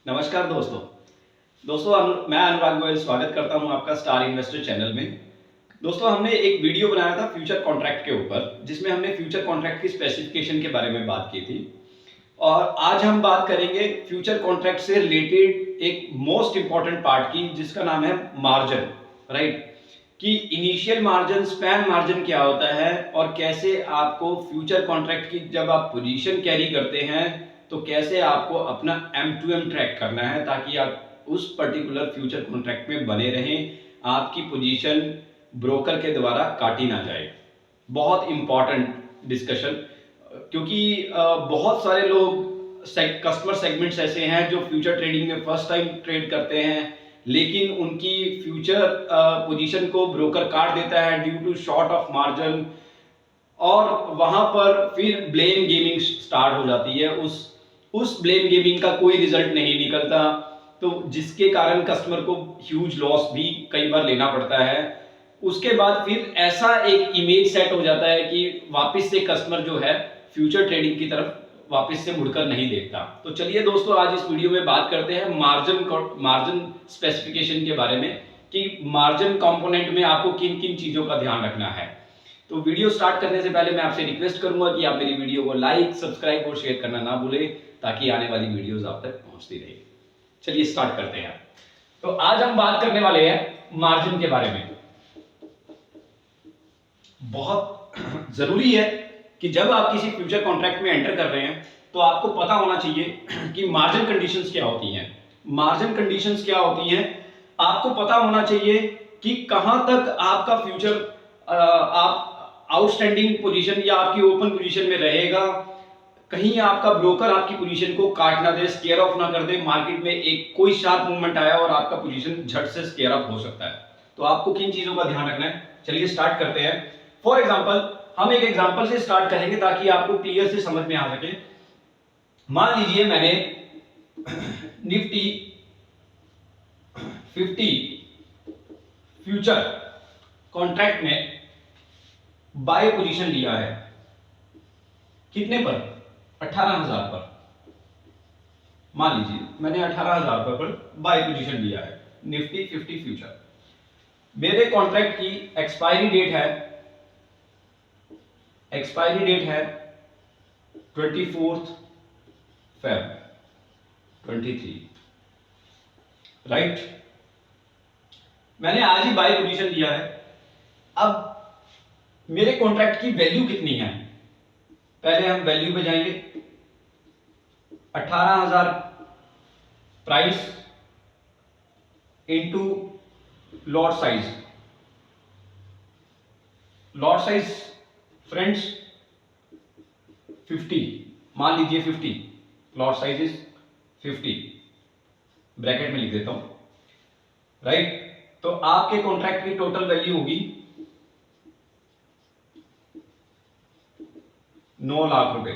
नमस्कार दोस्तों मैं अनुराग गोयल स्वागत करता हूं आपका स्टार इन्वेस्टर चैनल में। दोस्तों हमने एक वीडियो बनाया था फ्यूचर कॉन्ट्रैक्ट के ऊपर, जिसमें हमने फ्यूचर कॉन्ट्रैक्ट की स्पेसिफिकेशन के बारे में बात की थी। और आज हम बात करेंगे फ्यूचर कॉन्ट्रैक्ट से रिलेटेड एक मोस्ट इंपॉर्टेंट पार्ट की, जिसका नाम है मार्जिन। राइट, कि इनिशियल मार्जिन, स्पैन मार्जिन क्या होता है और कैसे आपको फ्यूचर कॉन्ट्रैक्ट की जब आप पोजीशन कैरी करते हैं तो कैसे आपको अपना M2M ट्रैक करना है ताकि आप उस पर्टिकुलर फ्यूचर कॉन्ट्रैक्ट में बने रहें, आपकी पोजीशन ब्रोकर के द्वारा काटी ना जाए। बहुत इंपॉर्टेंट डिस्कशन, क्योंकि बहुत सारे लोग कस्टमर सेगमेंट्स ऐसे हैं जो फ्यूचर ट्रेडिंग में फर्स्ट टाइम ट्रेड करते हैं, लेकिन उनकी फ्यूचर पोजीशन को ब्रोकर काट देता है due to short of margin, और वहां पर फिर ब्लेम गेमिंग स्टार्ट हो जाती है। उस ब्लेम गेमिंग का कोई रिजल्ट नहीं निकलता, तो जिसके कारण कस्टमर को ह्यूज लॉस भी कई बार लेना पड़ता है। उसके बाद फिर ऐसा एक इमेज सेट हो जाता है कि वापस से कस्टमर जो है फ्यूचर ट्रेडिंग की तरफ वापस से मुड़कर नहीं देखता। तो चलिए दोस्तों, आज इस वीडियो में बात करते हैं मार्जिन स्पेसिफिकेशन के बारे में, कि मार्जिन कंपोनेंट में आपको किन किन चीजों का ध्यान रखना है। तो वीडियो स्टार्ट करने से पहले मैं आपसे रिक्वेस्ट करूंगा कि आप मेरी वीडियो को लाइक, सब्सक्राइब और शेयर करना ना भूलें, ताकि आने वाली वीडियोस आप तक पहुंचती रहे। चलिए स्टार्ट करते हैं। तो आज हम बात करने वाले हैं मार्जिन के बारे में। बहुत जरूरी है कि जब आप किसी फ्यूचर कॉन्ट्रैक्ट में एंटर कर रहे हैं तो आपको पता होना चाहिए कि मार्जिन कंडीशंस क्या होती हैं। मार्जिन कंडीशंस क्या होती हैं, आपको पता होना चाहिए कि कहां तक आपका फ्यूचर आप आउटस्टैंडिंग पोजीशन या आपकी ओपन पोजीशन में रहेगा। कहीं आपका ब्रोकर आपकी पोजीशन को काट ना दे, स्केयर ऑफ ना कर दे, मार्केट में एक कोई शार्प मूवमेंट आया और आपका पोजीशन झट से स्केयर अप हो सकता है। तो आपको किन चीजों का ध्यान रखना है, चलिए स्टार्ट करते हैं। फॉर एग्जांपल, हम एक एग्जांपल से स्टार्ट करेंगे ताकि आपको क्लियर से समझ में आ सके। मान लीजिए मैंने निफ्टी 50 फ्यूचर कॉन्ट्रैक्ट में बाय पोजीशन लिया है। कितने पर? 18,000 पर। मान लीजिए मैंने 18,000 पर बाय पोजीशन लिया है निफ्टी 50 फ्यूचर। मेरे कॉन्ट्रैक्ट की एक्सपायरी डेट है 24 Feb 23। राइट, मैंने आज ही बाय पोजीशन लिया है। अब मेरे कॉन्ट्रैक्ट की वैल्यू कितनी है, पहले हम वैल्यू पे जाएंगे। 18,000 price into lot size. Lot size friends 50, मान लीजिए 50, लॉट साइज इज 50, ब्रैकेट में लिख देता हूं। राइट, तो आपके कॉन्ट्रैक्ट की टोटल वैल्यू होगी 9 लाख रुपए।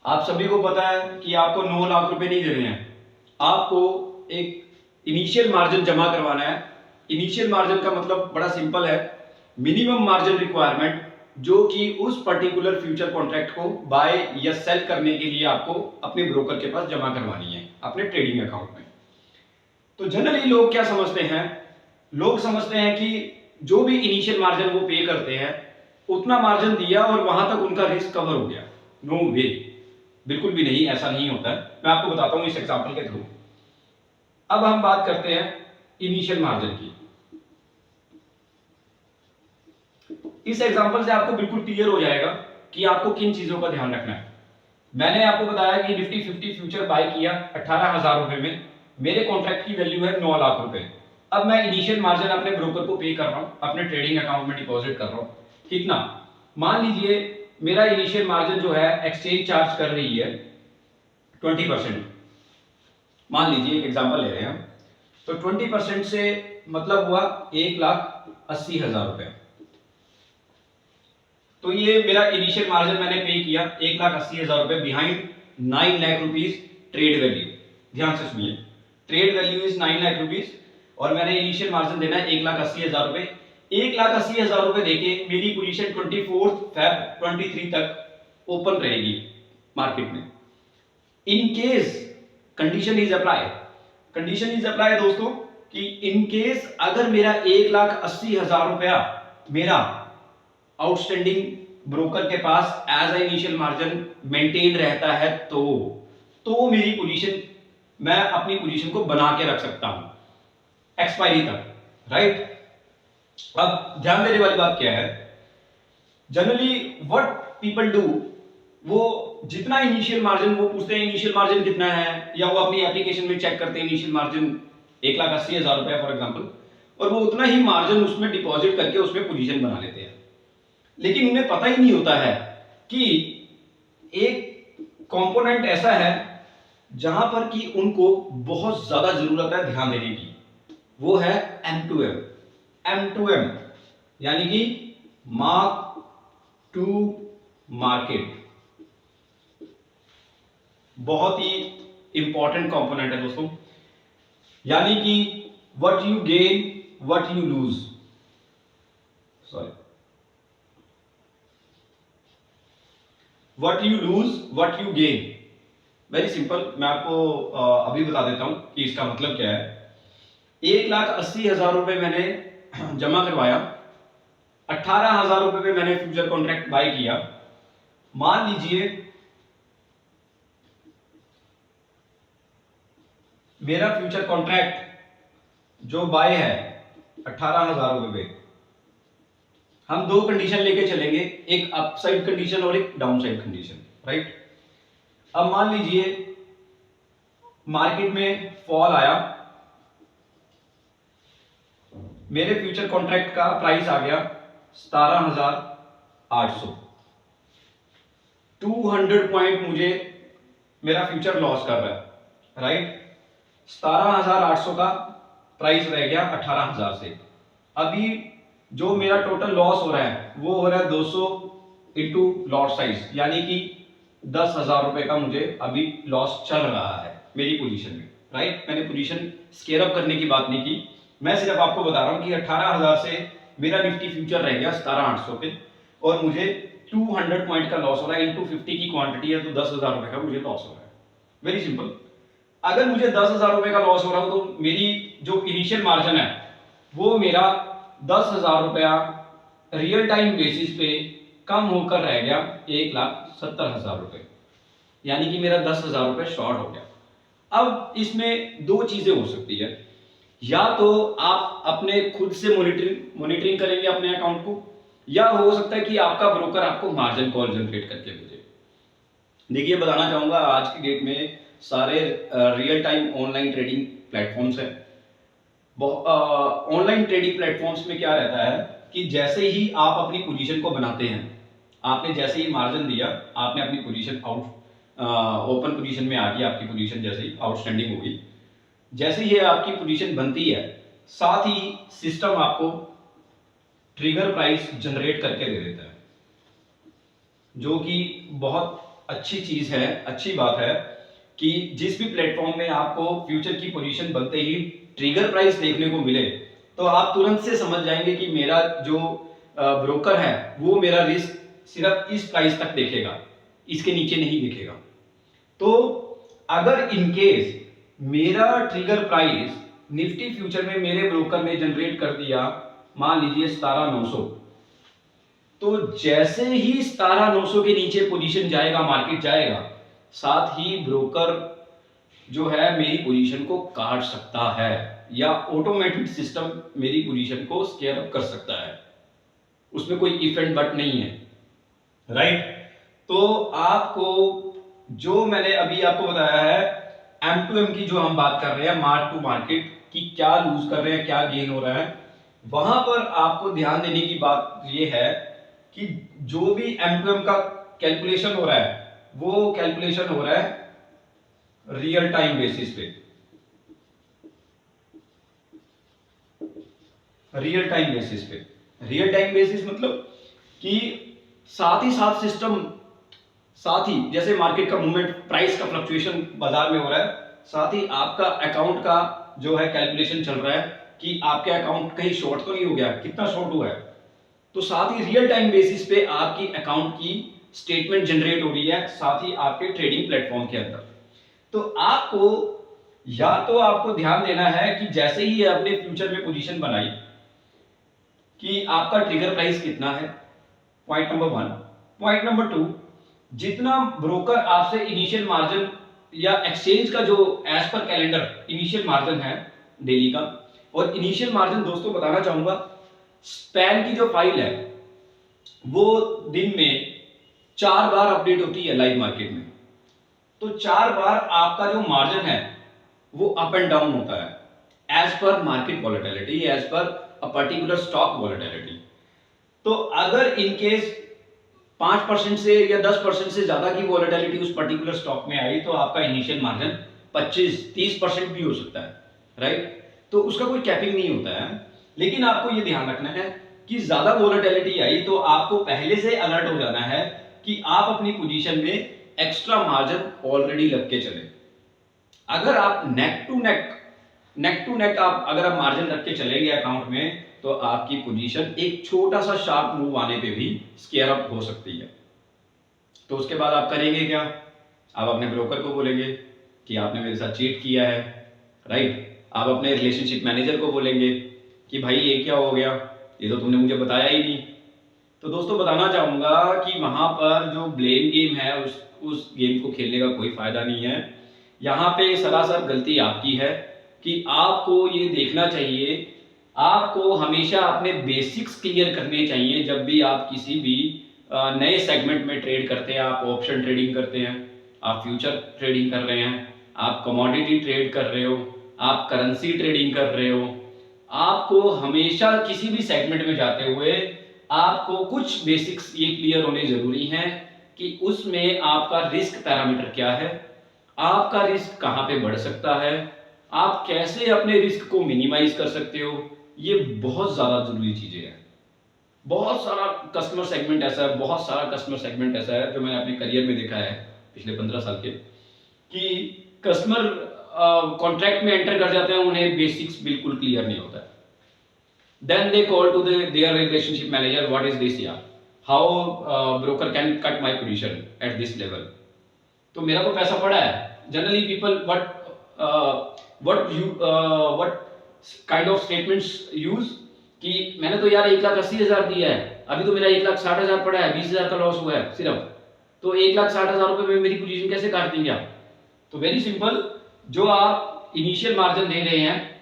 आप सभी को पता है कि आपको 9 लाख रुपए नहीं देने हैं, आपको एक इनिशियल मार्जिन जमा करवाना है। इनिशियल मार्जिन का मतलब बड़ा सिंपल है, मिनिमम मार्जिन रिक्वायरमेंट, जो कि उस पर्टिकुलर फ्यूचर कॉन्ट्रैक्ट को बाय या सेल करने के लिए आपको अपने ब्रोकर के पास जमा करवानी है अपने ट्रेडिंग अकाउंट में। तो जनरली लोग क्या समझते हैं, लोग समझते हैं कि जो भी इनिशियल मार्जिन वो पे करते हैं उतना मार्जिन दिया और वहां तक उनका रिस्क कवर हो गया। नो वे, बिल्कुल भी नहीं, ऐसा नहीं होता है। मैं आपको बताता हूं इस एग्जांपल के थ्रू। अब हम बात करते हैं इनिशियल मार्जिन की। इस एग्जांपल से आपको बिल्कुल क्लियर हो जाएगा कि आपको किन चीजों का ध्यान रखना है। मैंने आपको बताया कि निफ्टी 50 फ्यूचर बाय किया 18,000 रुपए में, मेरे कॉन्ट्रैक्ट की वैल्यू है 9 लाख रुपए। अब मैं इनिशियल मार्जिन अपने ब्रोकर को पे कर रहा हूं, अपने ट्रेडिंग अकाउंट में डिपॉजिट कर रहा हूं। कितना? मान लीजिए मेरा इनिशियल मार्जिन जो है एक्सचेंज चार्ज कर रही है 20%। मान लीजिए एक एग्जांपल ले रहे हैं हम, तो 20% से मतलब हुआ 1,80,000 रुपए। तो ये मेरा इनिशियल मार्जिन मैंने पे किया 1,80,000 रुपए behind 9 lakh rupees trade value. ध्यान से सुनिए, trade value is 9 lakh rupees और मैंने इनिशियल मार्जिन देना है 1,80,000 रुपए। 1,80,000 रुपए देके मेरी पोजीशन 24 Feb 23 तक ओपन रहेगी मार्केट में। In case condition is apply दोस्तों कि इन केस अगर मेरा 1,80,000 रुपया मेरा आउटस्टैंडिंग ब्रोकर के पास as a initial margin maintain रहता है तो मेरी पोजीशन, मैं अपनी पोजीशन को बना के रख सकता हूं एक्सपायरी तक, राइट। अब ध्यान देने वाली बात क्या है, जनरली व्हाट पीपल डू, वो जितना इनिशियल मार्जिन वो पूछते हैं इनिशियल मार्जिन कितना है, या वो अपनी एप्लीकेशन में चेक करते हैं इनिशियल मार्जिन 1,80,000 रुपया फॉर एग्जांपल, और वो उतना ही मार्जिन उसमें डिपॉजिट करके उसमें पोजीशन बना लेते हैं। लेकिन उन्हें पता ही नहीं होता है कि एक कंपोनेंट ऐसा है जहां पर कि उनको बहुत ज्यादा जरूरत है ध्यान देने की, वो है M2M यानी कि मार्क टू मार्केट। बहुत ही इंपॉर्टेंट कंपोनेंट है दोस्तों, यानी कि what you gain what you lose, sorry what you lose what you gain. Very simple, मैं आपको अभी बता देता हूं कि इसका मतलब क्या है। 1,80,000 रुपए मैंने जमा करवाया, 18,000 रुपए पे मैंने फ्यूचर कॉन्ट्रैक्ट बाय किया। मान लीजिए मेरा फ्यूचर कॉन्ट्रैक्ट जो बाय है 18,000 रुपए पे, हम दो कंडीशन लेके चलेंगे, एक अपसाइड कंडीशन और एक डाउनसाइड कंडीशन, राइट। अब मान लीजिए मार्केट में फॉल आया, मेरे फ्यूचर कॉन्ट्रैक्ट का प्राइस आ गया 17,800, 200 पॉइंट मुझे मेरा फ्यूचर लॉस कर रहा है, राइट। 17,800 का प्राइस रह गया 18,000 से। अभी जो मेरा टोटल लॉस हो रहा है वो हो रहा है 200 इंटू लॉट साइज, यानी कि 10,000 रुपए का मुझे अभी लॉस चल रहा है मेरी पोजीशन में, राइट। मैंने पोजीशन स्केल अप करने की बात नहीं की, मैं सिर्फ आपको बता रहा हूं कि 18,000 से मेरा निफ्टी फ्यूचर रह गया 17,800 पे, और मुझे 200 पॉइंट का लॉस हो रहा है, इंटू 50 की क्वांटिटी है तो 10,000 रुपए का मुझे लॉस हो रहा है। वेरी सिंपल, अगर मुझे 10,000 रुपए का लॉस हो रहा हो तो मेरी जो इनिशियल मार्जिन है वो मेरा 10,000 रुपया रियल टाइम बेसिस पे कम होकर रह गया 1,70,000 रुपए, यानी कि मेरा 10,000 रुपए शॉर्ट हो गया। अब इसमें दो चीजें हो सकती है, या तो आप अपने खुद से मॉनिटरिंग करेंगे अपने अकाउंट को, या हो सकता है कि आपका ब्रोकर आपको मार्जिन कॉल जनरेट करके भेजे। देखिए, बताना चाहूंगा आज की डेट में सारे real time online trading platforms हैं। ऑनलाइन ट्रेडिंग प्लेटफॉर्म्स में क्या रहता है कि जैसे ही आप अपनी पोजीशन को बनाते हैं, आपने जैसे ही मार्जिन दिया, आपने अपनी पोजीशन ओपन पोजीशन में आ गई, आपकी पोजीशन जैसे ही आउटस्टैंडिंग होगी, जैसे ही आपकी पोजीशन बनती है, साथ ही सिस्टम आपको ट्रिगर प्राइस जनरेट करके दे देता है, जो कि बहुत अच्छी चीज है, अच्छी बात है कि जिस भी प्लेटफॉर्म में आपको फ्यूचर की पोजीशन बनते ही ट्रिगर प्राइस देखने को मिले तो आप तुरंत से समझ जाएंगे कि मेरा जो ब्रोकर है वो मेरा रिस्क सिर्फ इस प्राइस तक देखेगा, इसके नीचे नहीं देखेगा। तो अगर इन केस मेरा ट्रिगर प्राइस निफ्टी फ्यूचर में मेरे ब्रोकर ने जनरेट कर दिया, मान लीजिए 17,900, तो जैसे ही 17,900 के नीचे पोजीशन जाएगा, मार्केट जाएगा, साथ ही ब्रोकर जो है मेरी पोजीशन को काट सकता है, या ऑटोमेटिक सिस्टम मेरी पोजीशन को स्केल अप कर सकता है, उसमें कोई इफ एंड बट नहीं है, राइट। तो आपको जो मैंने अभी आपको बताया है M2M की जो हम बात कर रहे हैं, मार्क टू मार्केट की, क्या लूज कर रहे हैं, क्या गेन हो रहा है, वहां पर आपको ध्यान देने की बात यह है कि जो भी M2M का कैलकुलेशन हो रहा है वो कैलकुलेशन हो रहा है रियल टाइम बेसिस पे। रियल टाइम बेसिस मतलब कि साथ ही साथ सिस्टम, साथ ही जैसे मार्केट का मूवमेंट, प्राइस का फ्लक्चुएशन बाजार में हो रहा है, साथ ही आपका अकाउंट का जो है कैलकुलेशन चल रहा है कि आपके अकाउंट कहीं शॉर्ट तो नहीं हो गया, कितना शॉर्ट हुआ है, तो साथ ही रियल टाइम बेसिस पे आपकी अकाउंट की स्टेटमेंट जनरेट हो रही है, साथ ही आपके ट्रेडिंग प्लेटफॉर्म के अंदर। तो आपको या तो आपको ध्यान देना है कि जैसे ही आपने फ्यूचर में पोजीशन बनाई कि आपका ट्रिगर प्राइस कितना है, पॉइंट नंबर 1। पॉइंट नंबर 2, जितना ब्रोकर आपसे इनिशियल मार्जिन या एक्सचेंज का जो as per calendar initial margin है डेली का, और इनिशियल मार्जिन दोस्तों बताना चाहूंगा, स्पैन की जो फाइल है वो दिन में 4 बार अपडेट होती है लाइव मार्केट में। तो 4 बार आपका जो मार्जिन है वो अप एंड डाउन होता है as per market volatility, as per a particular stock volatility. तो अगर इन केस 5% से या 10% से ज्यादा की वॉलेटिलिटी उस पर्टिकुलर स्टॉक में आई तो आपका इनिशियल मार्जिन 25-30% भी हो सकता है, राइट। तो उसका कोई कैपिंग नहीं होता है, लेकिन आपको यह ध्यान रखना है कि ज्यादा वॉलेटिलिटी आई तो आपको पहले से अलर्ट हो जाना है कि आप अपनी पोजीशन में एक्स्ट्रा मार्जिन ऑलरेडी लग के चले। अगर आप नेक टू नेक अगर आप मार्जिन रख के चलेंगे अकाउंट में तो आपकी पोजीशन एक छोटा सा शार्प मूव आने पे भी स्केयर अप हो सकती है। तो उसके बाद आप करेंगे क्या? आप अपने ब्रोकर को बोलेंगे कि आपने मेरे साथ चीट किया है, राइट। आप अपने रिलेशनशिप मैनेजर को बोलेंगे कि भाई ये क्या हो गया, ये तो तुमने मुझे बताया ही नहीं। तो दोस्तों बताना चाहूंगा कि वहां पर जो ब्लेम गेम है उस गेम को खेलने का कोई फायदा नहीं है। यहाँ पे सरासर गलती आपकी है कि आपको ये देखना चाहिए, आपको हमेशा अपने बेसिक्स क्लियर करने चाहिए। जब भी आप किसी भी नए सेगमेंट में ट्रेड करते हैं, आप ऑप्शन ट्रेडिंग करते हैं, आप फ्यूचर ट्रेडिंग कर रहे हैं, आप कमोडिटी ट्रेड कर रहे हो, आप करेंसी ट्रेडिंग कर रहे हो, आपको हमेशा किसी भी सेगमेंट में जाते हुए आपको कुछ बेसिक्स ये क्लियर होने जरूरी हैं कि उसमें आपका रिस्क पैरामीटर क्या है, आपका रिस्क कहां पे बढ़ सकता है, आप कैसे अपने रिस्क को मिनिमाइज कर सकते हो। ये बहुत ज्यादा जरूरी चीजें हैं। बहुत सारा कस्टमर सेगमेंट ऐसा है, बहुत सारा कस्टमर सेगमेंट ऐसा है जो मैंने अपने करियर में देखा है पिछले 15 साल के, कि कस्टमर कॉन्ट्रैक्ट में एंटर कर जाते हैं, उन्हें बेसिक्स बिल्कुल क्लियर नहीं होता है। Then they call to their relationship manager, what is this यार, how broker can cut my position at this level। तो मेरा तो पैसा पड़ा है। Generally people what kind of statements use कि मैंने तो यार 1,80,000 दिया है, अभी तो मेरा 1,60,000 पड़ा है, 20,000 का लॉस हुआ है सिर्फ, तो 1,60,000 रुपए में मेरी पोजीशन कैसे काट देंगे आप? तो वेरी सिंपल, जो आप इनिशियल मार्जिन दे रहे हैं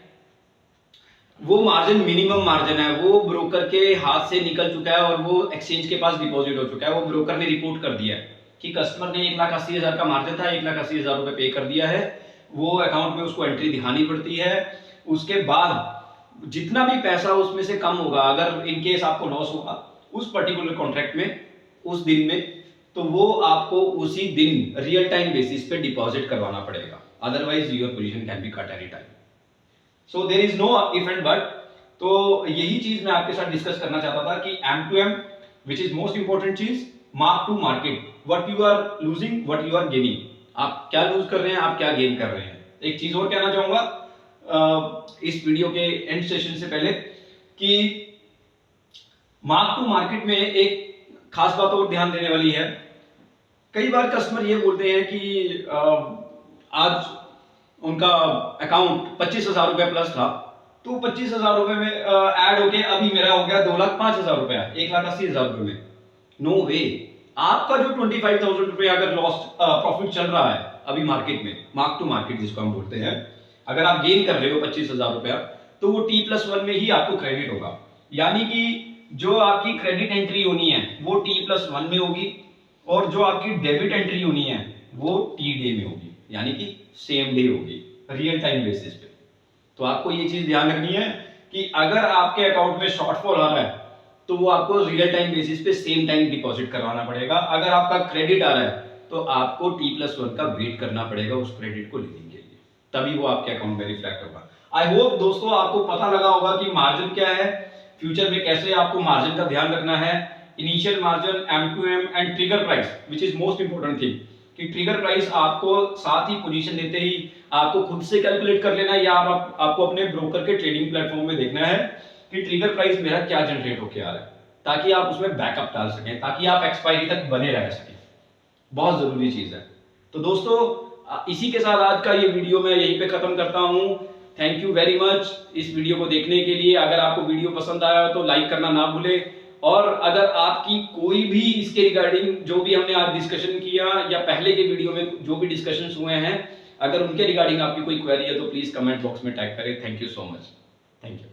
वो मार्जिन मिनिमम मार्जिन है, वो ब्रोकर के हाथ से निकल चुका है और वो एक्सचेंज के पास डिपॉजिट हो चुका है। वो ब्रोकर ने रिपोर्ट कर दिया है कि कस्टमर ने 1,80,000 का मार्जिन था, 1,80,000 रुपए पे कर दिया है, वो अकाउंट में उसको एंट्री दिखानी पड़ती है। उसके बाद जितना भी पैसा उसमें से कम होगा, अगर इन केस आपको लॉस होगा उस पर्टिकुलर कॉन्ट्रैक्ट में उस दिन में, तो वो आपको उसी दिन रियल टाइम बेसिस पे डिपॉजिट करवाना पड़ेगा, otherwise your position can be cut any time. So there is no if and but. तो यही चीज मैं आपके साथ डिस्कस करना चाहता था कि M2M which is most important चीज, mark to market, what you are losing what you are gaining, आप क्या लूज कर रहे हैं, आप क्या गेन कर रहे हैं। एक चीज और कहना चाहूंगा इस वीडियो के एंड सेशन से पहले कि मार्क टू मार्केट में एक खास बात और ध्यान देने वाली है। कई बार कस्टमर ये बोलते हैं कि आज उनका अकाउंट 25,000 रुपए प्लस था, तो 25,000 रुपए में ऐड होके अभी मेरा हो गया 2,05,000 रुपया, 1,80,000 रुपए में। नो वे, आपका जो 25,000 रुपए अगर लॉस प्रॉफिट चल रहा है अभी मार्केट में, मार्क टू मार्केट जिसको हम बोलते हैं, अगर आप गेन कर रहे हो 25,000 रुपया, तो वो T+1 में ही आपको क्रेडिट होगा। यानी कि जो आपकी क्रेडिट एंट्री होनी है वो T+1 में होगी, और जो आपकी डेबिट एंट्री होनी है वो T डे में होगी, यानी कि सेम डे होगी, रियल टाइम बेसिस पे। तो आपको ये चीज ध्यान रखनी है कि अगर आपके अकाउंट में शॉर्टफॉल आ रहा है तो वो आपको रियल टाइम बेसिस पे सेम टाइम डिपॉजिट करवाना पड़ेगा। अगर आपका क्रेडिट आ रहा है तो आपको T+1 का वेट करना पड़ेगा उस क्रेडिट को लेने के लिए, तभी वो आपके अकाउंट में रिफ्लेक्ट होगा। आई होप दोस्तों आपको पता लगा होगा कि मार्जिन क्या है, फ्यूचर में कैसे आपको मार्जिन का ध्यान रखना है, initial margin, M2M and trigger price which is most important thing, कि ट्रिगर प्राइस आपको साथ ही पोजीशन देते ही आपको खुद से कैलकुलेट कर लेना है, या आपको अपने ब्रोकर के ट्रेडिंग प्लेटफॉर्म में देखना है कि ट्रिगर प्राइस मेरा क्या जनरेट होके आ रहा है, ताकि आप उसमें बैकअप डाल सकें, ताकि आप एक्सपायरी तक बने रह सकें। बहुत जरूरी चीज है। तो दोस्तों इसी के साथ आज का ये वीडियो मैं यहीं पे खत्म करता हूँ। थैंक यू वेरी मच इस वीडियो को देखने के लिए। अगर आपको वीडियो पसंद आया तो लाइक करना ना भूले, और अगर आपकी कोई भी इसके रिगार्डिंग जो भी हमने आज डिस्कशन किया या पहले के वीडियो में जो भी डिस्कशंस हुए हैं, अगर उनके रिगार्डिंग आपकी कोई क्वेरी है तो प्लीज कमेंट बॉक्स में टैग करें। Thank you so much. Thank you.